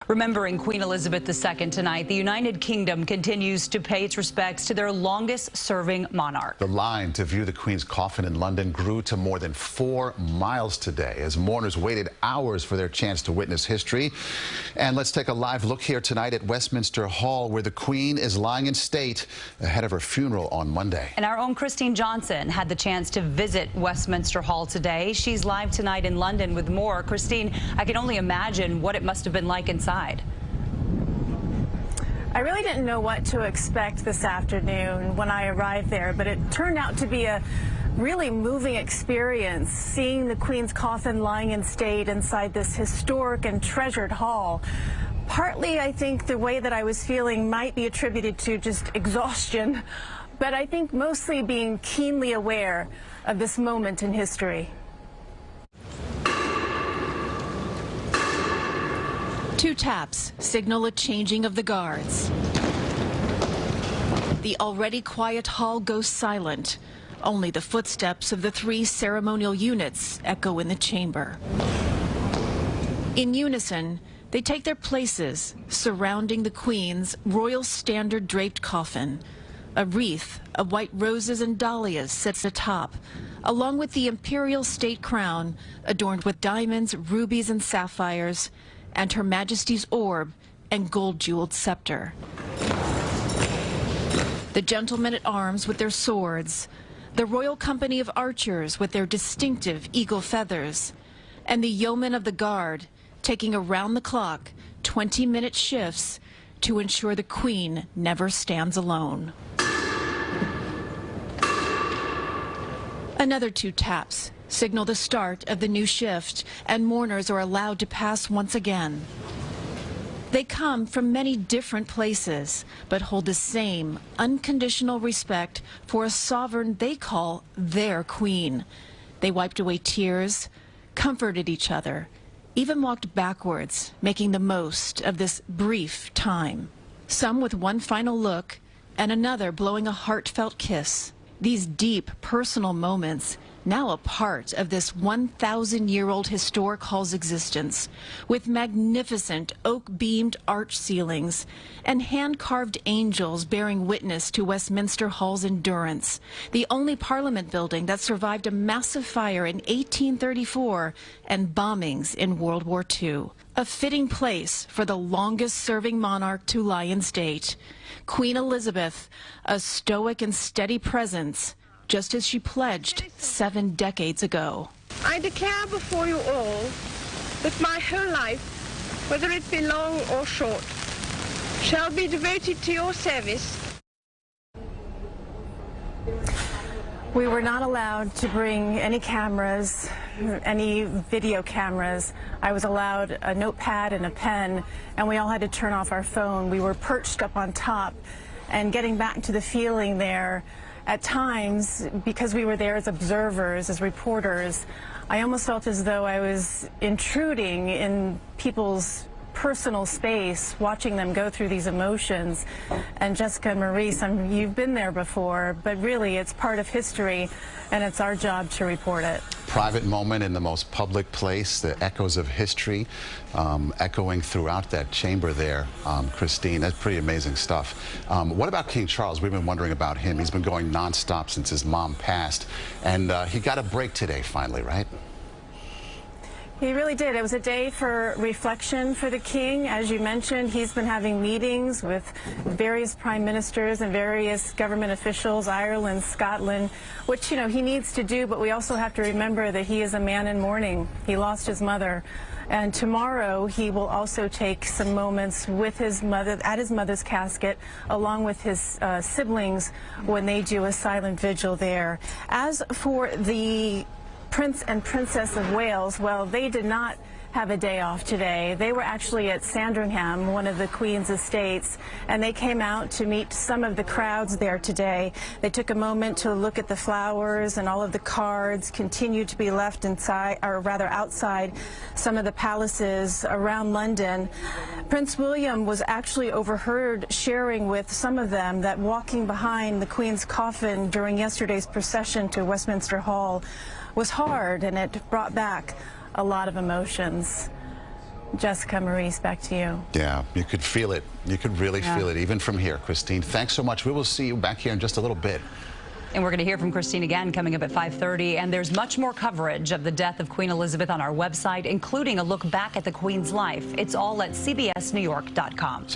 Remembering Queen Elizabeth II tonight, the United Kingdom continues to pay its respects to their longest-serving monarch. The line to view the Queen's coffin in London grew to more than 4 miles today as mourners waited hours for their chance to witness history. And let's take a live look here tonight at Westminster Hall, where the Queen is lying in state ahead of her funeral on Monday. And our own Kristine had the chance to visit Westminster Hall today. She's live tonight in London with more. Kristine, I can only imagine what it must have been like inside. I really didn't know what to expect this afternoon when I arrived there, but it turned out to be a really moving experience, seeing the Queen's coffin lying in state inside this historic and treasured hall. Partly, I think the way that I was feeling might be attributed to just exhaustion, but I think mostly being keenly aware of this moment in history. 2 taps signal a changing of the guards. The already quiet hall goes silent. Only the footsteps of the 3 ceremonial units echo in the chamber. In unison, they take their places surrounding the Queen's royal standard draped coffin. A wreath of white roses and dahlias sits atop, along with the imperial state crown adorned with diamonds, rubies, and sapphires, and Her Majesty's orb and gold-jeweled scepter. The gentlemen at arms with their swords, the Royal Company of Archers with their distinctive eagle feathers, and the yeomen of the guard taking around-the-clock 20-minute shifts to ensure the Queen never stands alone. Another 2 taps signal the start of the new shift, and mourners are allowed to pass once again. They come from many different places, but hold the same unconditional respect for a sovereign they call their queen. They wiped away tears, comforted each other, even walked backwards, making the most of this brief time. Some with one final look, and another blowing a heartfelt kiss. These deep, personal moments, now a part of this 1,000-year-old historic hall's existence, with magnificent oak-beamed arch ceilings and hand-carved angels bearing witness to Westminster Hall's endurance, the only Parliament building that survived a massive fire in 1834 and bombings in World War II. A fitting place for the longest-serving monarch to lie in state. Queen Elizabeth, a stoic and steady presence, just as she pledged 7 decades ago. I declare before you all that my whole life, whether it be long or short, shall be devoted to your service. We were not allowed to bring any cameras, any video cameras. I was allowed a notepad and a pen, and we all had to turn off our phone. We were perched up on top, and getting back to the feeling there, at times, because we were there as observers, as reporters, I almost felt as though I was intruding in people's personal space, watching them go through these emotions. And Jessica and Maurice, you've been there before, but really it's part of history, and it's our job to report it. Private moment in the most public place, the echoes of history echoing throughout that chamber there. Kristine, that's pretty amazing stuff. What about King Charles? We've been wondering about him. He's been going nonstop since his mom passed, and he got a break today finally, right? He really did. It was a day for reflection for the king. As you mentioned, he's been having meetings with various prime ministers and various government officials, Ireland, Scotland, which, you know, he needs to do, but we also have to remember that he is a man in mourning. He lost his mother. And tomorrow he will also take some moments with his mother, at his mother's casket, along with his siblings when they do a silent vigil there. As for the Prince and Princess of Wales, well, they did not have a day off today. They were actually at Sandringham, one of the Queen's estates, and they came out to meet some of the crowds there today. They took a moment to look at the flowers, and all of the cards continued to be left inside, or rather outside, some of the palaces around London. Prince William was actually overheard sharing with some of them that walking behind the Queen's coffin during yesterday's procession to Westminster Hall was hard, and it brought back a lot of emotions. Jessica, Maurice, back to you. Yeah, you could feel it. You could really feel it, even from here. Kristine, thanks so much. We will see you back here in just a little bit. And we're going to hear from Kristine again coming up at 5:30. And there's much more coverage of the death of Queen Elizabeth on our website, including a look back at the Queen's life. It's all at cbsnewyork.com.